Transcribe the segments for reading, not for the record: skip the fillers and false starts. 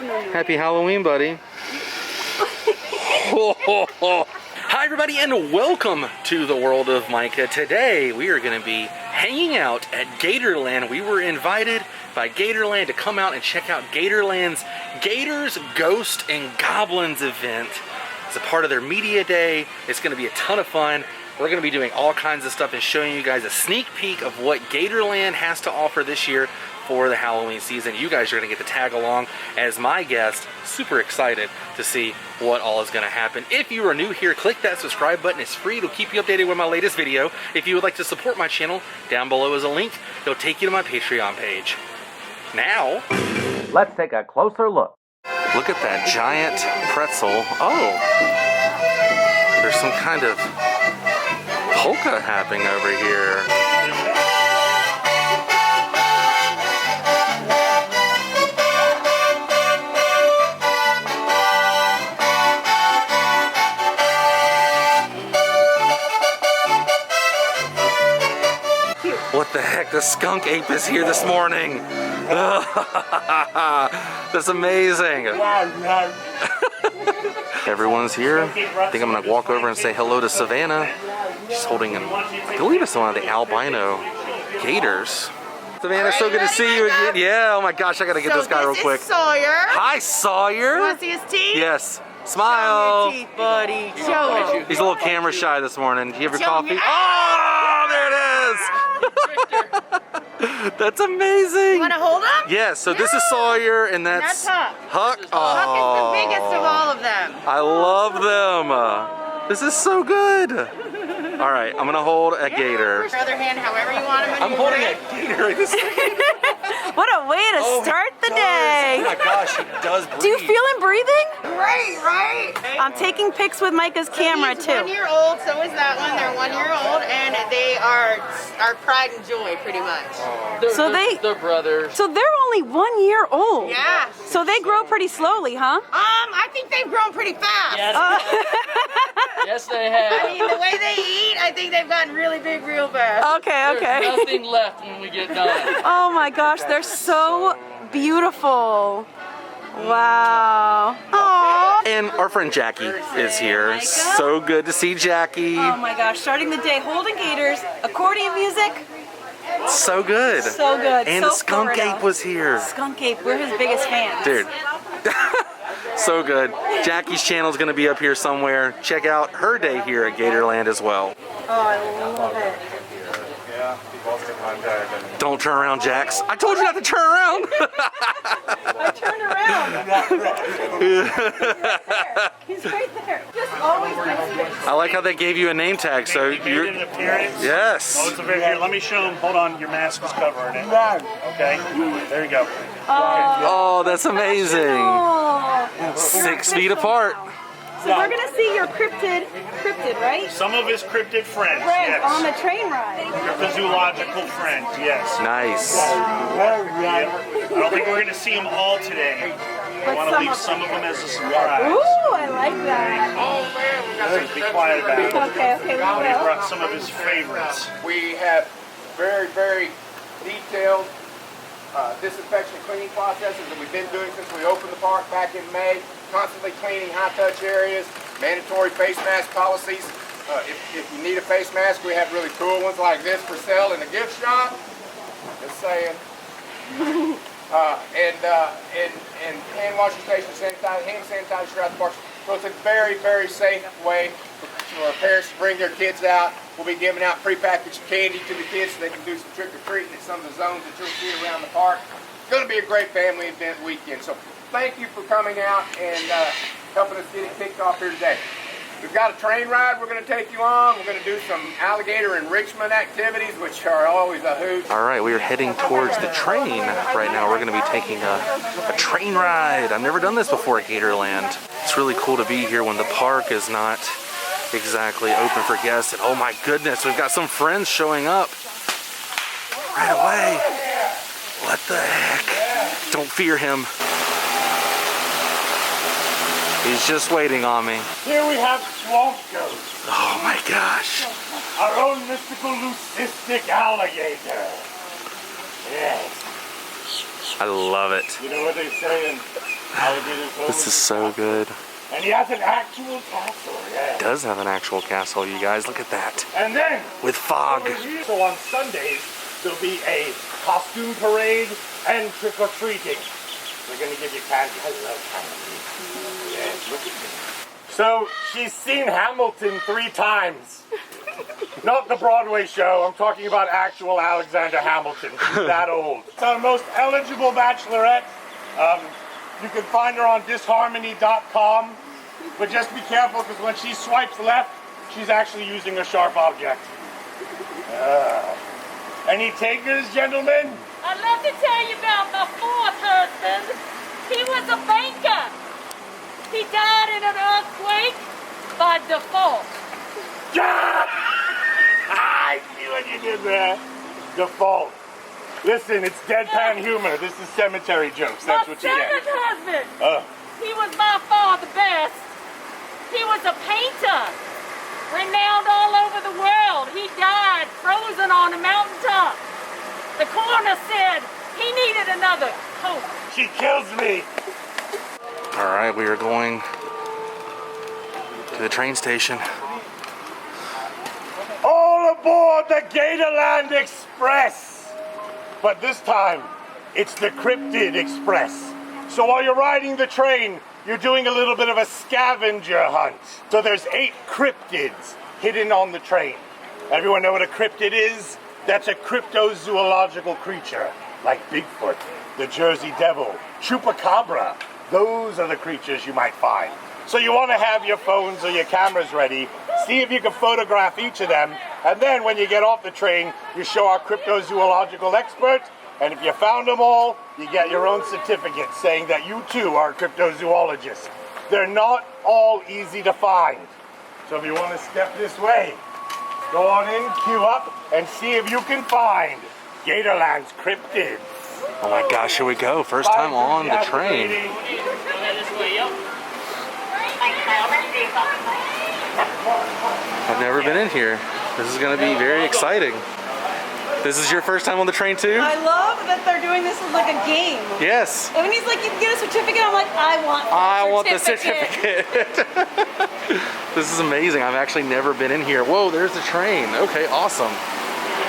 Happy Halloween, buddy. Hi everybody and welcome to the World of Micah. Today we are going to be hanging out at Gatorland. We were invited by Gatorland to come out and check out Gatorland's Gators, Ghost, and Goblins event. It's a part of their media day. It's going to be a ton of fun. We're going to be doing all kinds of stuff and showing you guys a sneak peek of what Gatorland has to offer this year for the Halloween season. You guys are going to get to tag along as my guest. Super excited to see what all is going to happen. If you are new here, click that subscribe button. It's free. It'll keep you updated with my latest video. If you would like to support my channel, down below is a link. It'll take you to my Patreon page. Now, let's take a closer look. Look at that giant pretzel. Oh, there's some kind of polka happening over here. What the heck? The skunk ape is here this morning. That's amazing. Everyone's here. I think I'm gonna walk over and say hello to Savannah. She's holding, I believe it's one of the albino gators. Savannah, so good to see you again. Yeah, oh my gosh, I gotta get this guy real quick. Sawyer. Hi, Sawyer. You wanna see his teeth? Yes. Smile. Show me your teeth, buddy. Show me. He's a little camera shy this morning. Do you have your coffee? Oh, there it is. That's amazing. You want to hold him? Yes, so this is Sawyer and that's Huck. Huck. Huck is the biggest of all of them. I love them. This is so good. All right, I'm going to hold a gator. Your other hand, however you want him. I'm holding a gator. What a way to start the day. Oh my gosh, he does breathe. Do you feel him breathing? Great, right? I'm taking pics with Micah's camera He's too. 1 year old, so is that one. They're 1 year old, and they are our pride and joy, pretty much. They're brothers. So they're only 1 year old. Yeah. So they grow pretty slowly, huh? I think they've grown pretty fast. Yes, yes, they have. I mean, the way they eat, I think they've gotten really big real fast. Okay. There's nothing left when we get done. Oh my gosh, they're so beautiful. Wow. Aww. And our friend Jackie is here. Micah? So good to see Jackie. Oh my gosh, starting the day holding gators, accordion music. So good. So good. And so the skunk Florida. ape was here. Skunk ape, we're his biggest fans. Dude. So good. Jackie's channel is going to be up here somewhere. Check out her day here at Gatorland as well. Oh, I love it. Don't turn around, Jax. I told you not to turn around. I turned around. He's right there. Just always nice. I like how they gave you a name tag. So you're. An appearance. Yes. Oh, it's a very here. Let me show him. Hold on, your mask is covering it. Okay, there you go. Oh, that's amazing. Oh. 6 feet apart. So we're gonna see your cryptid, right? Some of his cryptid friends, Friends yes. on the train ride. The zoological friends, yes. Nice. I don't think we're going to see them all today. I But want to some leave of some of them as a surprise. Ooh, I like that. So be quiet about it. Okay, we He will. brought some of his favorites. We have very, very detailed disinfection and cleaning processes that we've been doing since we opened the park back in May. Constantly cleaning high-touch areas, mandatory face mask policies. If you need a face mask, we have really cool ones like this for sale in the gift shop. Just saying. And hand washing stations, hand sanitizer throughout the park. So it's a very, very safe way for parents to bring their kids out. We'll be giving out prepackaged candy to the kids so they can do some trick-or-treating at some of the zones that you'll see around the park. It's going to be a great family event weekend. So thank you for coming out and helping us get it kicked off here today. We've got a train ride we're going to take you on. We're going to do some alligator enrichment activities, which are always a hoot. All right, we are heading towards the train right now. We're going to be taking a train ride. I've never done this before at Gatorland. It's really cool to be here when the park is not exactly open for guests. And oh my goodness, we've got some friends showing up right away. What the heck? Don't fear him. He's just waiting on me. Here we have Swamp Ghost, Oh my gosh. our own mystical leucistic alligator. Yes. I love it. You know what they say in This is so good. And he has an actual castle, yeah. It does have an actual castle, you guys. Look at that. And then, With fog. so on Sundays, there'll be a costume parade and trick-or-treating. They're gonna give you candy. I love candy. Yes, look at me. So, she's seen Hamilton 3 times. Not the Broadway show, I'm talking about actual Alexander Hamilton. She's that old. It's our most eligible bachelorette. You can find her on disharmony.com. But just be careful, because when she swipes left, she's actually using a sharp object. Any takers, gentlemen? I'd love to tell you about my 4th husband. He was a banker. He died in an earthquake by default. I see what you did there. Default. Listen, it's deadpan humor. This is cemetery jokes. That's what you My get. 7th husband. He was by far the best. He was a painter, renowned all over the world. He died frozen on a mountaintop. The coroner said he needed another coat. She kills me. All right, we are going to the train station. All aboard the Gatorland Express. But this time, it's the Cryptid Express. So while you're riding the train, you're doing a little bit of a scavenger hunt. So there's 8 cryptids hidden on the train. Everyone know what a cryptid is? That's a cryptozoological creature, like Bigfoot, the Jersey Devil, Chupacabra. Those are the creatures you might find. So you want to have your phones or your cameras ready, see if you can photograph each of them, and then when you get off the train, you show our cryptozoological expert, and if you found them all, you get your own certificate saying that you too are a cryptozoologist. They're not all easy to find. So if you want to step this way, go on in, queue up, and see if you can find Gatorland's cryptids. Oh my gosh, here we go. First time on the train. I've never been in here. This is going to be very exciting. This is your first time on the train too? I love that they're doing this as like a game. Yes. And when he's like, you can get a certificate, I'm like, I want the certificate. This is amazing. I've actually never been in here. Whoa, there's the train. Okay, awesome.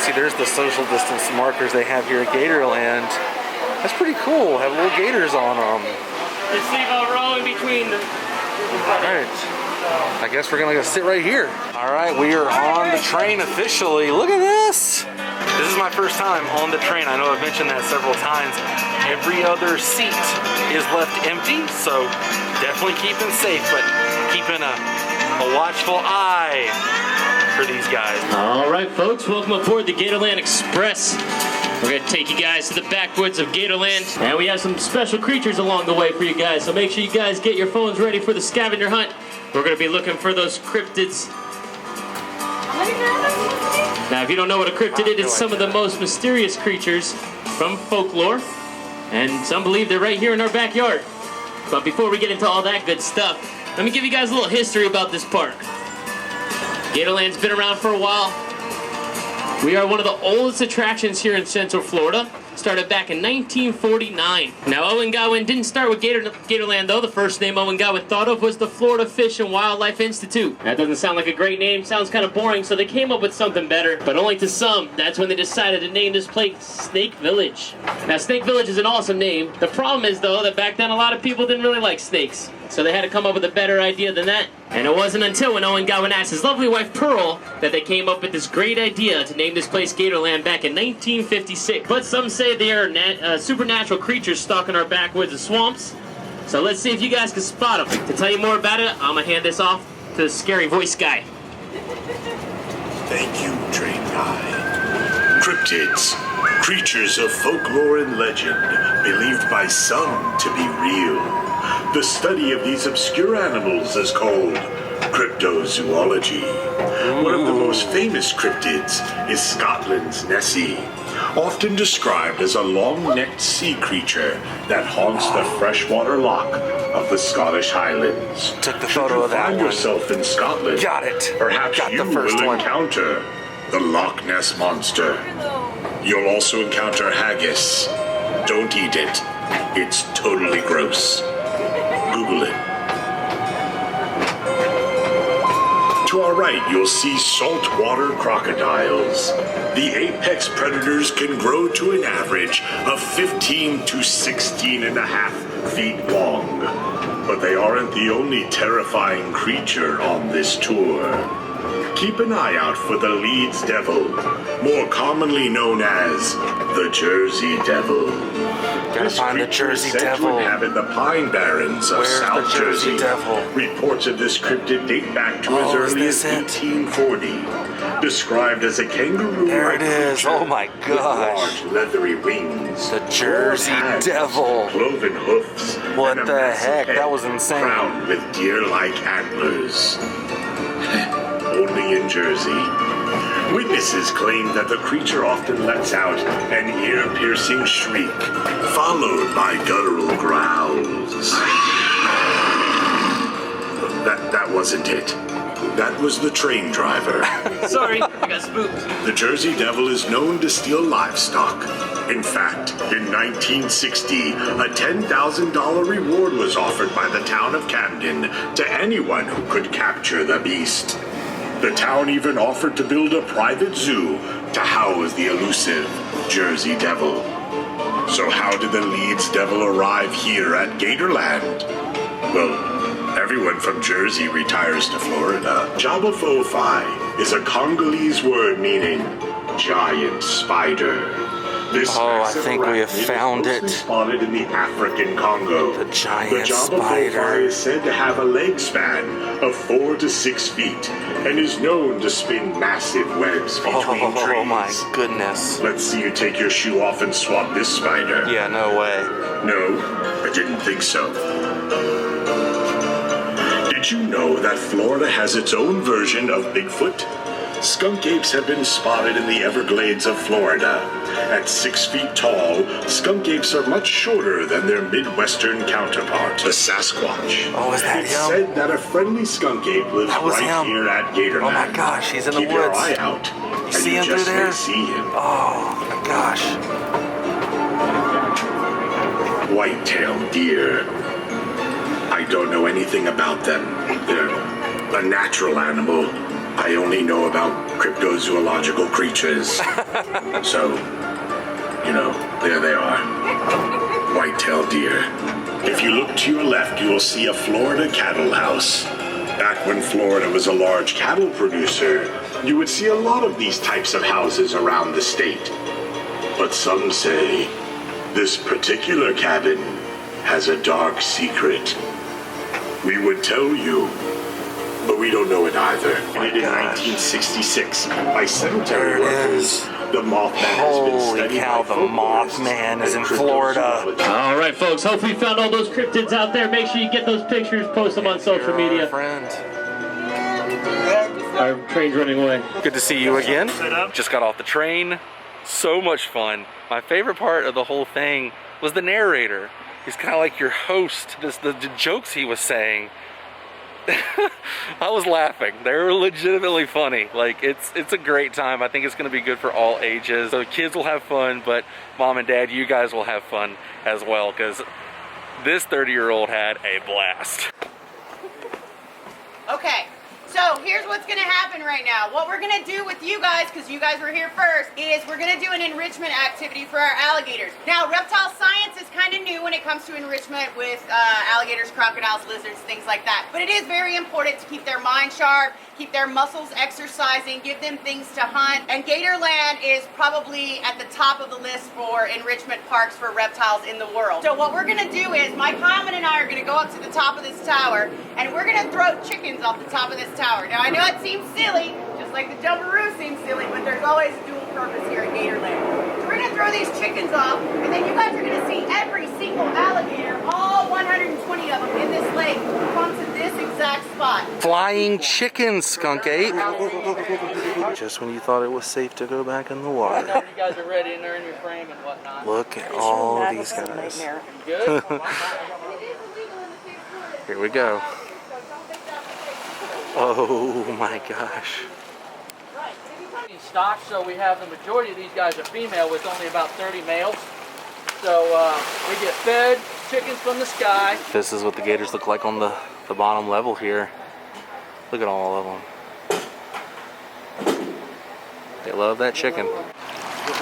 See, there's the social distance markers they have here at Gatorland. That's pretty cool. Have little gators on them. Just leave a row in between them. All right. I guess we're gonna go sit right here. All right, we are on the train officially. Look at this. This is my first time on the train. I know I've mentioned that several times. Every other seat is left empty, so definitely keeping safe, but keeping a watchful eye for these guys. All right, folks, welcome aboard the Gatorland Express. We're going to take you guys to the backwoods of Gatorland, and we have some special creatures along the way for you guys, so make sure you guys get your phones ready for the scavenger hunt. We're going to be looking for those cryptids. Now, if you don't know what a cryptid is, it's some of the most mysterious creatures from folklore, and some believe they're right here in our backyard. But before we get into all that good stuff, let me give you guys a little history about this park. Gatorland's been around for a while. We are one of the oldest attractions here in Central Florida. Started back in 1949. Now, Owen Godwin didn't start with Gatorland, though. The first name Owen Godwin thought of was the Florida Fish and Wildlife Institute. That doesn't sound like a great name. Sounds kind of boring, so they came up with something better. But only to some. That's when they decided to name this place Snake Village. Now, Snake Village is an awesome name. The problem is, though, that back then a lot of people didn't really like snakes. So they had to come up with a better idea than that. And it wasn't until when Owen Godwin asked his lovely wife Pearl that they came up with this great idea to name this place Gatorland back in 1956. But some say they are supernatural creatures stalking our backwoods and swamps. So let's see if you guys can spot them. To tell you more about it, I'm going to hand this off to the scary voice guy. Thank you, train guy. Cryptids, creatures of folklore and legend, believed by some to be real. The study of these obscure animals is called cryptozoology. One of the most famous cryptids is Scotland's Nessie, often described as a long-necked sea creature that haunts the freshwater loch of the Scottish Highlands. Took the photo of that Find one. yourself in Scotland. Got it. Perhaps Got you the first will one. encounter the Loch Ness Monster. You'll also encounter haggis. Don't eat it. It's totally gross. right, you'll see saltwater crocodiles. The apex predators can grow to an average of 15 to 16 and a half feet long. But they aren't the only terrifying creature on this tour. Keep an eye out for the Leeds Devil, more commonly known as the Jersey Devil. Gotta find the Jersey Devil. Said to inhabit the Pine Barrens of Where's South the Jersey Devil? Reports of this cryptid date back to as early as 1840. Described as a kangaroo. There it is. Oh my gosh. With large leathery wings. The Jersey hands, Devil. Cloven hoofs. What and the a massive heck? head That was insane. Crowned with deer-like antlers. Only in Jersey. Witnesses claim that the creature often lets out an ear-piercing shriek, followed by guttural growls. That wasn't it. That was the train driver. Sorry, I got spooked. The Jersey Devil is known to steal livestock. In fact, in 1960, a $10,000 reward was offered by the town of Camden to anyone who could capture the beast. The town even offered to build a private zoo to house the elusive Jersey Devil. So how did the Leeds Devil arrive here at Gatorland? Well, everyone from Jersey retires to Florida. Jabberwocky is a Congolese word meaning giant spider. This I think we have arachnid found is mostly it. spotted in the African Congo. The giant The spider. Jabberwocky is said to have a leg span of 4 to 6 feet and is known to spin massive webs between trees. Oh my goodness. Let's see you take your shoe off and swab this spider. Yeah, no way. No, I didn't think so. Did you know that Florida has its own version of Bigfoot? Skunk apes have been spotted in the Everglades of Florida. At 6 feet tall, skunk apes are much shorter than their Midwestern counterpart, the Sasquatch. Oh, is that It's him? said that a friendly skunk ape lives That was right him. here at Gatorland. Oh my gosh, he's in the Keep your woods. eye out. You see him through just there? may see him. Oh my gosh. White-tailed deer. I don't know anything about them. They're a natural animal. I only know about cryptozoological creatures. So, you know, there they are. White-tailed deer. If you look to your left, you will see a Florida cattle house. Back when Florida was a large cattle producer, you would see a lot of these types of houses around the state. But some say this particular cabin has a dark secret. We would tell you, but we don't know it either. And in 1966, by cemetery workers, the Mothman has been Holy studied cow, by the folklorists Mothman is and in Florida. cryptozoologists. All right, folks. Hopefully you found all those cryptids out there. Make sure you get those pictures, post them on social You're our media. friend. Our train's running away. Good to see you again. Just got off the train. So much fun. My favorite part of the whole thing was the narrator. He's kind of like your host. The jokes he was saying. I was laughing. They were legitimately funny. Like, it's a great time. I think it's going to be good for all ages. So kids will have fun, but mom and dad, you guys will have fun as well, because this 30-year-old had a blast. Okay, so here's what's gonna happen right now. What we're gonna do with you guys, because you guys were here first, is we're gonna do an enrichment activity for our alligators. Now, reptile science is kind of new when it comes to enrichment with alligators, crocodiles, lizards, things like that. But it is very important to keep their mind sharp, keep their muscles exercising, give them things to hunt. And Gatorland is probably at the top of the list for enrichment parks for reptiles in the world. So what we're gonna do is, Mike Hyman and I are gonna go up to the top of this tower, and we're gonna throw chickens off the top of this tower. Now I know it seems silly, just like the jumperoo seems silly, but there's always dual purpose here at Gatorland. So we're gonna throw these chickens off, and then you guys are gonna see every single alligator, all 120 of them in this lake, come to this exact spot. Flying chickens, Skunk Ape. Just when you thought it was safe to go back in the water. You guys are ready and they're in your frame and whatnot. Look at all these guys. Good? Here we go. Oh my gosh. Stock, so we have the majority of these guys are female with only about 30 males. So we get fed chickens from the sky. This is what the gators look like on the bottom level here. Look at all of them. They love that chicken. Good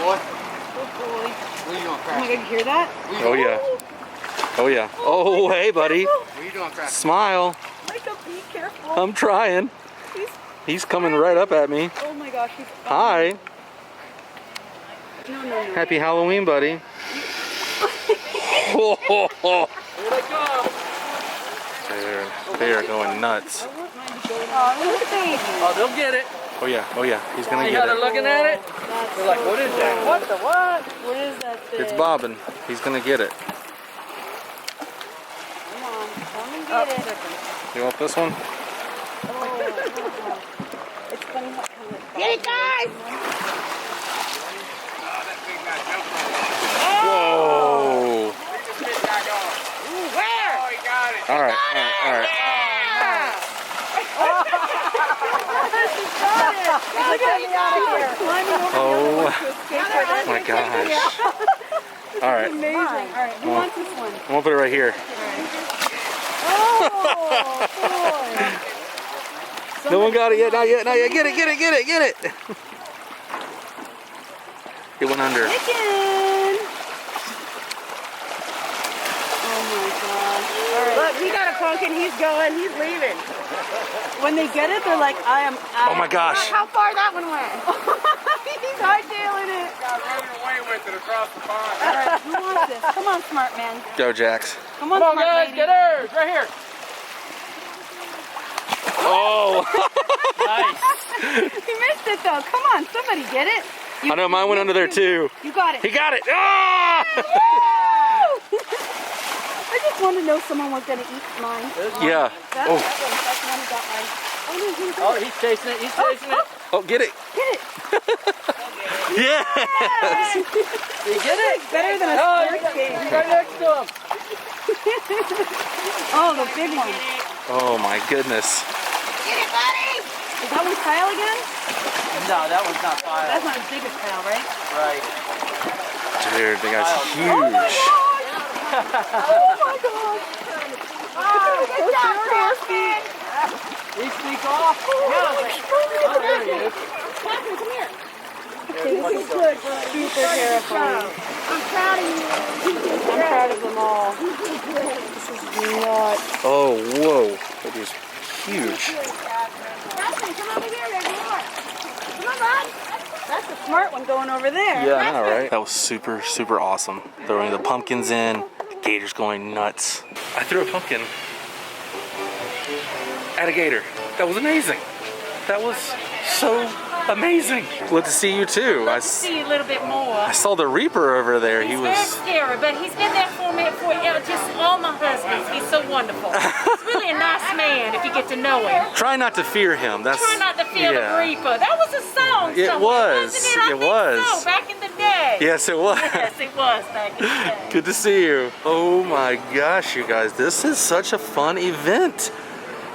boy. Good boy. What are you doing, Oh Cracker? my god, you hear that? Oh yeah. Oh yeah. Oh hey buddy. What are you doing, Cracker? Smile. Micah, be careful. I'm trying. He's coming right up at me. Oh my gosh, he's... Hi. No, no, no. Happy Halloween, buddy. Here they come. They are going nuts. Oh, look at the baby. Oh, they'll get it. Oh yeah. Oh yeah. He's gonna See get how they're it. looking at it? They're like, what is that? What the what? What is that thing? It's bobbing. He's gonna get it. Come on, come and get it. You want this one? It's funny how kind of... Get it, guys! Whoa. Where? All right. All right. Oh my gosh. All right. Amazing. All right, who wants this one? I'm gonna put it right here. Oh, boy. No one got it yet. Not yet. Not yet. Get it. Get it. Get it. Get it. It went under. Chicken. Oh my gosh. All right. Look, he got a pumpkin. He's going. He's leaving. When they get it, they're like, I am out. Oh my gosh. How far that one went? He's hightailing it. Got running away with it across the pond. All right, who wants this? Come on, smart man. Go, Jax. Come on, Come on, smart guys, lady. get hers. Right here. Oh. Nice. He missed it though. Come on, somebody get it. I know mine went under there too. You got it. He got it. Ah! I just wanted to know if someone was gonna eat mine. Yeah. That's Oh. that one. That's the one who got mine. Oh no, he got Oh, it. he's chasing it. He's chasing it. Oh, get it. Get it. Yes. You get it? Better than a Oh, sports game. he's right next to him. Oh, the big one. Oh my goodness. Get it, buddy! Is that one Kyle again? No, that one's not fire. That's not as big as Kyle, right? Right. Dude, the guy's Oh my huge. gosh! Oh my gosh! Oh, good job, Crafty! He sneak off. Oh, there he is. Crafty, come here. Okay, this is good. Super terrifying. I'm proud of you. I'm proud of them all. This is nuts. Oh, whoa. That is huge. Crafty, come over here. There's more. Come on, bud. That's a smart one going over there. Yeah, I know, right? That was super, super awesome. Throwing the pumpkins in, the gators going nuts. I threw a pumpkin at a gator. That was amazing. That was so amazing. Glad to see you too. I See a little bit more. saw the Reaper over there. He He's very was. scary, but he's been there for me for just all my husbands. He's so wonderful. He's really a nice man if you get to know him. Try not to fear him. That's. Try not to feel yeah. the Reaper. That was a song It somewhere, was. wasn't it? I It think was. So, back in the day. Yes, it was. Yes, it was back in the day. Good to see you. Oh my gosh, you guys, this is such a fun event.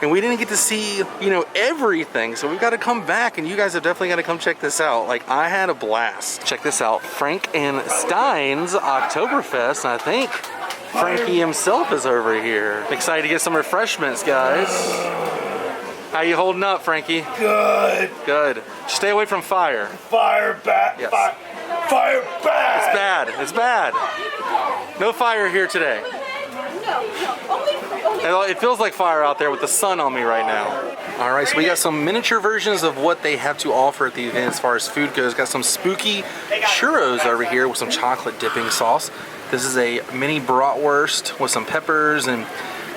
And we didn't get to see, you know, everything. So we've got to come back, and you guys have definitely got to come check this out. Like, I had a blast. Check this out. Frank and Stein's Octoberfest. And I think Frankie himself is over here. Excited to get some refreshments, guys. How you holding up, Frankie? Good. Good. Stay away from fire. Fire back. Yes. Fire back. It's bad. It's bad. No fire here today. It feels like fire out there with the sun on me right now. All right, so we got some miniature versions of what they have to offer at the event as far as food goes. Got some spooky churros over here with some chocolate dipping sauce. This is a mini bratwurst with some peppers and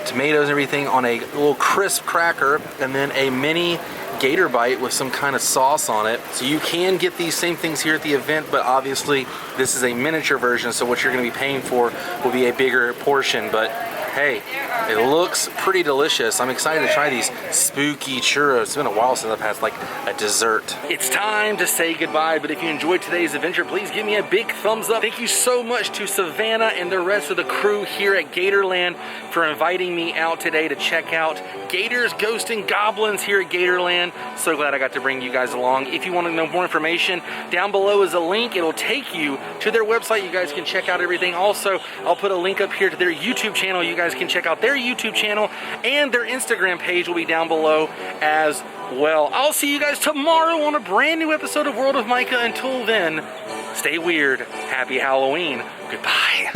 tomatoes and everything on a little crisp cracker, and then a mini gator bite with some kind of sauce on it. So you can get these same things here at the event, but obviously this is a miniature version, so what you're going to be paying for will be a bigger portion. But hey, it looks pretty delicious. I'm excited to try these spooky churros. It's been a while since I've had like a dessert. It's time to say goodbye, but if you enjoyed today's adventure, please give me a big thumbs up. Thank you so much to Savannah and the rest of the crew here at Gatorland for inviting me out today to check out Gators, Ghosts, and Goblins here at Gatorland. So glad I got to bring you guys along. If you want to know more information, down below is a link. It'll take you to their website. You guys can check out everything. Also, I'll put a link up here to their YouTube channel. You guys guys can check out their YouTube channel, and their Instagram page will be down below as well. I'll see you guys tomorrow on a brand new episode of World of Micah. Until then, stay weird. Happy Halloween. Goodbye.